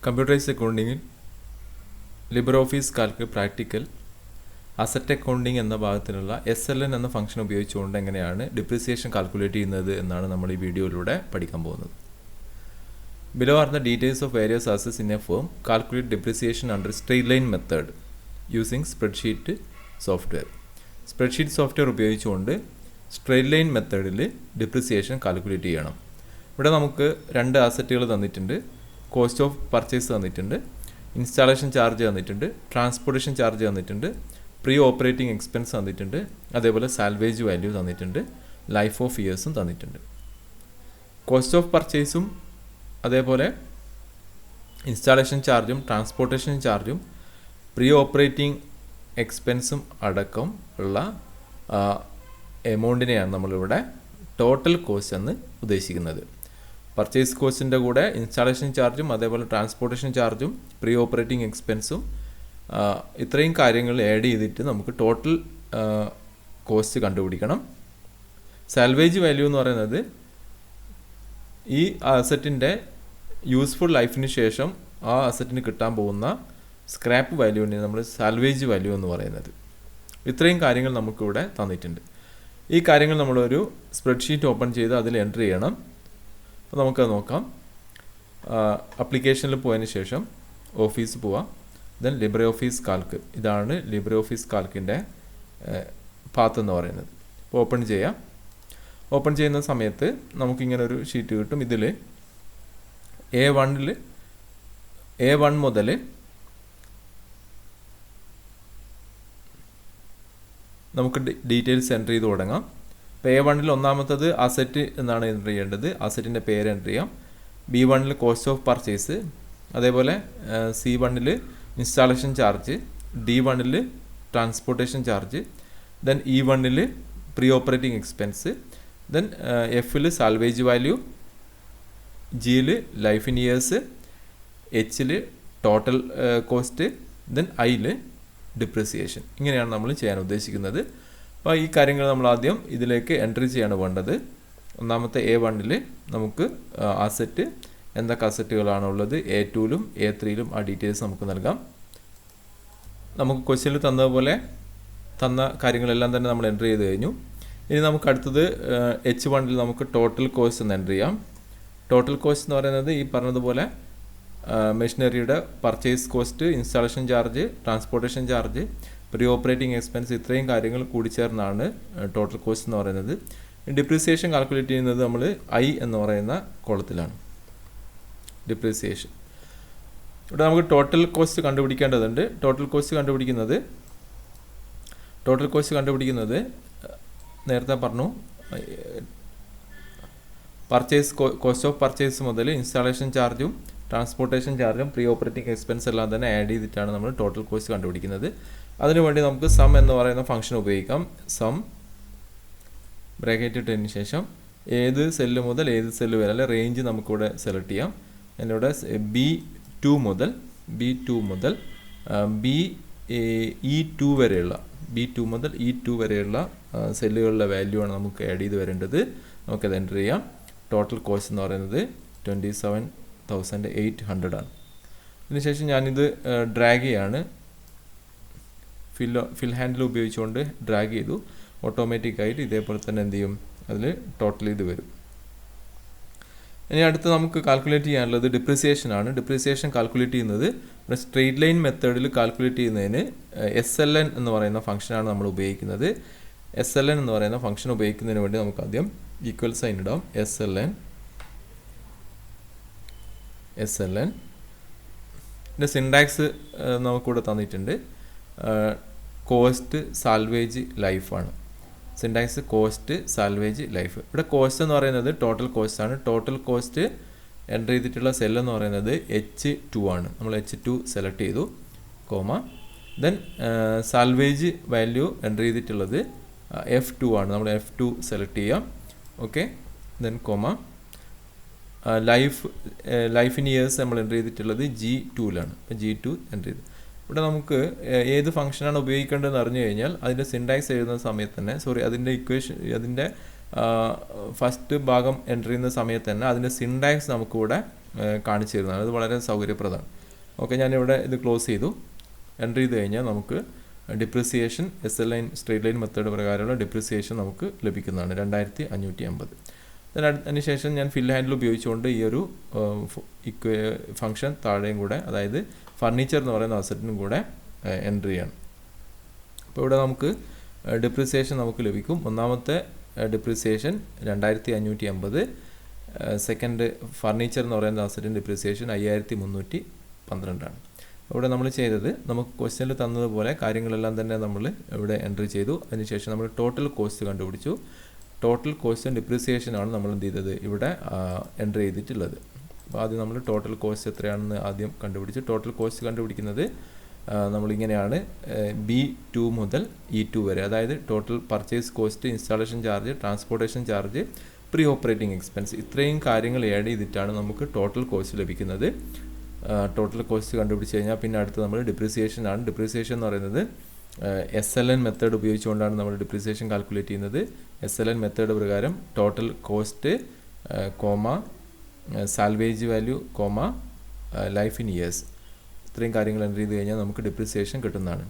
Computerised അക്കൗണ്ടിങ്ങിൽ LibreOffice Calc practical asset accounting എന്ന ഭാഗത്തിനുള്ള SLN എന്ന ഫംഗ്ഷൻ ഉപയോഗിച്ചുകൊണ്ട് എങ്ങനെയാണ് ഡിപ്രിസിയേഷൻ കാൽക്കുലേറ്റ് ചെയ്യുന്നത് എന്നാണ് നമ്മൾ ഈ വീഡിയോയിലൂടെ പഠിക്കാൻ പോകുന്നത്. Below are the details of various assets in a firm. Calculate depreciation under straight line method using spreadsheet software. Spreadsheet software ഉപയോഗിച്ചുകൊണ്ട് സ്ട്രെയിറ്റ് ലൈൻ മെത്തേഡിൽ ഡിപ്രിസിയേഷൻ കാൽക്കുലേറ്റ് ചെയ്യണം. ഇവിടെ നമുക്ക് രണ്ട് ആസറ്റുകൾ തന്നിട്ടുണ്ട്. കോസ്റ്റ് ഓഫ് പർച്ചേസ് തന്നിട്ടുണ്ട്, ഇൻസ്റ്റാളേഷൻ ചാർജ് തന്നിട്ടുണ്ട്, ട്രാൻസ്പോർട്ടേഷൻ ചാർജ് തന്നിട്ടുണ്ട്, പ്രീ ഓപ്പറേറ്റിംഗ് എക്സ്പെൻസ് തന്നിട്ടുണ്ട്, അതേപോലെ സാൽവേജ് വാല്യൂ തന്നിട്ടുണ്ട്, ലൈഫ് ഓഫ് ഇയേഴ്സും തന്നിട്ടുണ്ട്. കോസ്റ്റ് ഓഫ് പർച്ചേസും അതേപോലെ ഇൻസ്റ്റാളേഷൻ ചാർജും ട്രാൻസ്പോർട്ടേഷൻ ചാർജും പ്രീ ഓപ്പറേറ്റിംഗ് എക്സ്പെൻസും അടക്കം ഉള്ള എമൗണ്ടിനെയാണ് നമ്മളിവിടെ ടോട്ടൽ കോസ്റ്റ് എന്ന് ഉദ്ദേശിക്കുന്നത്. പർച്ചേസ് കോസ്റ്റിൻ്റെ കൂടെ ഇൻസ്റ്റാളേഷൻ ചാർജും അതേപോലെ ട്രാൻസ്പോർട്ടേഷൻ ചാർജും പ്രീ ഓപ്പറേറ്റിംഗ് എക്സ്പെൻസും ഇത്രയും കാര്യങ്ങൾ ആഡ് ചെയ്തിട്ട് നമുക്ക് ടോട്ടൽ കോസ്റ്റ് കണ്ടുപിടിക്കണം. സാൽവേജ് വാല്യൂ എന്ന് പറയുന്നത് ഈ അസറ്റിൻ്റെ യൂസ്ഫുൾ ലൈഫിന് ശേഷം ആ അസറ്റിന് കിട്ടാൻ പോകുന്ന സ്ക്രാപ്പ് വാല്യൂവിനെ നമ്മൾ സാൽവേജ് വാല്യൂ എന്ന് പറയുന്നത്. ഇത്രയും കാര്യങ്ങൾ നമുക്കിവിടെ തന്നിട്ടുണ്ട്. ഈ കാര്യങ്ങൾ നമ്മളൊരു സ്പ്രെഡ്ഷീറ്റ് ഓപ്പൺ ചെയ്ത് അതിൽ എൻ്റർ ചെയ്യണം. അപ്പോൾ നമുക്കത് നോക്കാം. അപ്ലിക്കേഷനിൽ പോയതിന് ശേഷം ഓഫീസ് പോവാം. ദെൻ ലിബ്രെഓഫീസ് കാൽക്ക്, ഇതാണ് ലിബ്രെഓഫീസ് കാൽക്കിൻ്റെ പാത്ത് എന്ന് പറയുന്നത്. അപ്പോൾ ഓപ്പൺ ചെയ്യാം. ഓപ്പൺ ചെയ്യുന്ന സമയത്ത് നമുക്കിങ്ങനെ ഒരു ഷീറ്റ് കിട്ടും. ഇതിൽ A1 മുതൽ നമുക്ക് ഡീറ്റെയിൽസ് എൻ്റർ ചെയ്ത് തുടങ്ങാം. അപ്പോൾ A1 ഒന്നാമത്തത് അസറ്റ് എന്നാണ് എൻ്റർ ചെയ്യേണ്ടത്. അസറ്റിൻ്റെ പേര് എൻ്റർ ചെയ്യാം. B1 കോസ്റ്റ് ഓഫ് പർച്ചേസ്, അതേപോലെ C1 installation charge, D1 transportation charge, then E1 pre operating expense, then F salvage value, G life in years, H total cost, then I depreciation. ഇങ്ങനെയാണ് നമ്മൾ ചെയ്യാൻ ഉദ്ദേശിക്കുന്നത്. അപ്പോൾ ഈ കാര്യങ്ങൾ നമ്മൾ ആദ്യം ഇതിലേക്ക് എൻട്രി ചെയ്യാണ് വേണ്ടത്. ഒന്നാമത്തെ A1 നമുക്ക് അസറ്റ്, എന്തൊക്കെ അസറ്റുകളാണുള്ളത്, A2 A3 ആ ഡീറ്റെയിൽസ് നമുക്ക് നൽകാം. നമുക്ക് ക്വസ്റ്റ്യനിൽ തന്നതുപോലെ തന്ന കാര്യങ്ങളെല്ലാം തന്നെ നമ്മൾ എൻട്രി ചെയ്ത് കഴിഞ്ഞു. ഇനി നമുക്ക് അടുത്തത് H1 നമുക്ക് ടോട്ടൽ കോസ്റ്റ് എന്ന് എൻട്രി ചെയ്യാം. ടോട്ടൽ കോസ്റ്റ് എന്ന് പറയുന്നത് ഈ പറഞ്ഞതുപോലെ മെഷീനറിയുടെ purchase cost, installation charge, transportation charge, pre operating expense, ഇത്രയും കാര്യങ്ങൾ കൂടിച്ചേർന്നാണ് ടോട്ടൽ കോസ്റ്റ് എന്ന് പറയുന്നത്. ഡിപ്രിസിയേഷൻ കാൽക്കുലേറ്റ് ചെയ്യുന്നത് നമ്മൾ I എന്ന് പറയുന്ന കോളത്തിലാണ്. ഡിപ്രിസിയേഷൻ ഇവിടെ നമുക്ക് ടോട്ടൽ കോസ്റ്റ് കണ്ടുപിടിക്കേണ്ടതുണ്ട്. ടോട്ടൽ കോസ്റ്റ് കണ്ടുപിടിക്കുന്നത് നേരത്തെ പറഞ്ഞു, പർച്ചേസ് കോസ്റ്റ് ഓഫ് പർച്ചേസ് മുതൽ ഇൻസ്റ്റാളേഷൻ ചാർജും ട്രാൻസ്പോർട്ടേഷൻ ചാർജും പ്രീ ഓപ്പറേറ്റിംഗ് എക്സ്പെൻസ് എല്ലാം തന്നെ ആഡ് ചെയ്തിട്ടാണ് നമ്മൾ ടോട്ടൽ കോസ്റ്റ് കണ്ടുപിടിക്കുന്നത്. അതിനുവേണ്ടി നമുക്ക് സം എന്ന് പറയുന്ന ഫംഗ്ഷൻ ഉപയോഗിക്കാം. സം ബ്രാക്കറ്റ് ഇട്ടതിന് ശേഷം ഏത് സെല്ല് മുതൽ ഏത് സെല്ല് വരെ അല്ലെ റേഞ്ച് നമുക്കിവിടെ സെലക്ട് ചെയ്യാം. എന്നിവിടെ B2 മുതൽ E2 വരെയുള്ള E2 വരെയുള്ള സെല്ലുകളുടെ വാല്യൂ ആണ് നമുക്ക് ആഡ് ചെയ്ത് വരേണ്ടത്. നമുക്കത് എൻ്റർ ചെയ്യാം. ടോട്ടൽ കോസ്റ്റ് എന്ന് പറയുന്നത് 27,800 ആണ്. അതിനുശേഷം ഞാനിത് ഡ്രാഗ് ചെയ്യാണ്. ഫിൽ ഹാൻഡിൽ ഉപയോഗിച്ചുകൊണ്ട് ഡ്രാഗ് ചെയ്തു. ഓട്ടോമാറ്റിക്കായിട്ട് ഇതേപോലെ തന്നെ എന്ത് ചെയ്യും, അതിൽ ടോട്ടൽ ഇത് വരും. ഇനി അടുത്ത് നമുക്ക് കാൽക്കുലേറ്റ് ചെയ്യാനുള്ളത് ഡിപ്രിസിയേഷൻ ആണ്. ഡിപ്രിസിയേഷൻ കാൽക്കുലേറ്റ് ചെയ്യുന്നത് സ്ട്രെയിറ്റ് ലൈൻ മെത്തേഡിൽ കാൽക്കുലേറ്റ് ചെയ്യുന്നതിന് SLN എന്ന് പറയുന്ന ഫംഗ്ഷനാണ് നമ്മൾ ഉപയോഗിക്കുന്നത്. SLN എന്ന് പറയുന്ന ഫംഗ്ഷൻ ഉപയോഗിക്കുന്നതിന് വേണ്ടി നമുക്ക് ആദ്യം ഈക്വൽ സൈൻ ഇടാം. SLN ഇതിൻ്റെ സിൻടാക്സ് നമുക്കിവിടെ തന്നിട്ടുണ്ട്. കോസ്റ്റ്, സാൽവേജ്, ലൈഫാണ്. Syntax cost, salvage, life. ഇവിടെ കോസ്റ്റ് എന്ന് പറയുന്നത് ടോട്ടൽ കോസ്റ്റ് ആണ്. ടോട്ടൽ കോസ്റ്റ് എൻ്റർ ചെയ്തിട്ടുള്ള സെൽ എന്ന് പറയുന്നത് H2 ആണ്. നമ്മൾ H2 സെലക്ട് ചെയ്തു, comma. Then salvage value enter ചെയ്തിട്ടുള്ളത് F2 ആണ്. നമ്മൾ F2 സെലക്ട് ചെയ്യാം. Okay, then comma. Life in years നമ്മൾ എൻ്റർ ചെയ്തിട്ടുള്ളത് G2 അപ്പോൾ G2 എൻ്റർ ചെയ്തു. ഇവിടെ നമുക്ക് ഏത് ഫംഗ്ഷനാണ് ഉപയോഗിക്കേണ്ടതെന്ന് അറിഞ്ഞു കഴിഞ്ഞാൽ അതിൻ്റെ സിൻടാക്സ് എഴുതുന്ന സമയത്ത് തന്നെ അതിൻ്റെ ഫസ്റ്റ് ഭാഗം എൻ്റർ ചെയ്യുന്ന സമയത്ത് തന്നെ അതിൻ്റെ സിൻടാക്സ് നമുക്കിവിടെ കാണിച്ചു തരുന്നതാണ്. അത് വളരെ സൗകര്യപ്രദമാണ്. ഓക്കെ, ഞാനിവിടെ ഇത് ക്ലോസ് ചെയ്തു. എൻ്റർ ചെയ്ത് കഴിഞ്ഞാൽ നമുക്ക് depreciation SLN straight line method പ്രകാരമുള്ള ഡിപ്രിസിയേഷൻ നമുക്ക് ലഭിക്കുന്നതാണ് 2550. അതിനുശേഷം ഞാൻ ഫിൽ ഹാൻഡിൽ ഉപയോഗിച്ചുകൊണ്ട് ഈ ഒരു ഫംഗ്ഷൻ താഴെയും കൂടെ, അതായത് ഫർണിച്ചർ എന്ന് പറയുന്ന അസറ്റിനും കൂടെ എൻ്റർ ചെയ്യണം. അപ്പോൾ ഇവിടെ നമുക്ക് ഡിപ്രിസിയേഷൻ നമുക്ക് ലഭിക്കും. ഒന്നാമത്തെ ഡിപ്രിസിയേഷൻ 2550, സെക്കൻഡ് ഫർണിച്ചർ എന്ന് പറയുന്ന അസറ്റിൻ്റെ ഡിപ്രിസിയേഷൻ 5312 ഇവിടെ നമ്മൾ ചെയ്തത്, നമുക്ക് ക്വസ്റ്റ്യനിൽ തന്നതുപോലെ കാര്യങ്ങളെല്ലാം തന്നെ നമ്മൾ ഇവിടെ എൻട്രി ചെയ്തു. അതിനുശേഷം നമ്മൾ ടോട്ടൽ കോസ്റ്റ് കണ്ടുപിടിച്ചു. ടോട്ടൽ കോസ്റ്റ് ആൻഡ് ഡിപ്രിസിയേഷൻ ആണ് നമ്മൾ എന്ത് ചെയ്തത് ഇവിടെ എൻട്രി ചെയ്തിട്ടുള്ളത്. അപ്പോൾ ആദ്യം നമ്മൾ ടോട്ടൽ കോസ്റ്റ് എത്രയാണെന്ന് ആദ്യം കണ്ടുപിടിച്ചു. ടോട്ടൽ കോസ്റ്റ് കണ്ടുപിടിക്കുന്നത് നമ്മളിങ്ങനെയാണ്, B2 മുതൽ E2 വരെ, അതായത് total purchase cost, installation charge, transportation charge, pre operating expense, ഇത്രയും കാര്യങ്ങൾ ആഡ് ചെയ്തിട്ടാണ് നമുക്ക് ടോട്ടൽ കോസ്റ്റ് ലഭിക്കുന്നത്. ടോട്ടൽ കോസ്റ്റ് കണ്ടുപിടിച്ച് കഴിഞ്ഞാൽ പിന്നെ അടുത്ത് നമ്മൾ ഡിപ്രിസിയേഷൻ ആണ്. ഡിപ്രിസിയേഷൻ എന്ന് പറയുന്നത് SLN മെത്തേഡ് ഉപയോഗിച്ചുകൊണ്ടാണ് നമ്മൾ ഡിപ്രിസിയേഷൻ കാൽക്കുലേറ്റ് ചെയ്യുന്നത്. SLN മെത്തേഡ് പ്രകാരം total cost, salvage value, life in years, ഇത്രയും കാര്യങ്ങൾ എൻ്റർ ചെയ്ത് കഴിഞ്ഞാൽ നമുക്ക് ഡിപ്രിസിയേഷൻ കിട്ടുന്നതാണ്.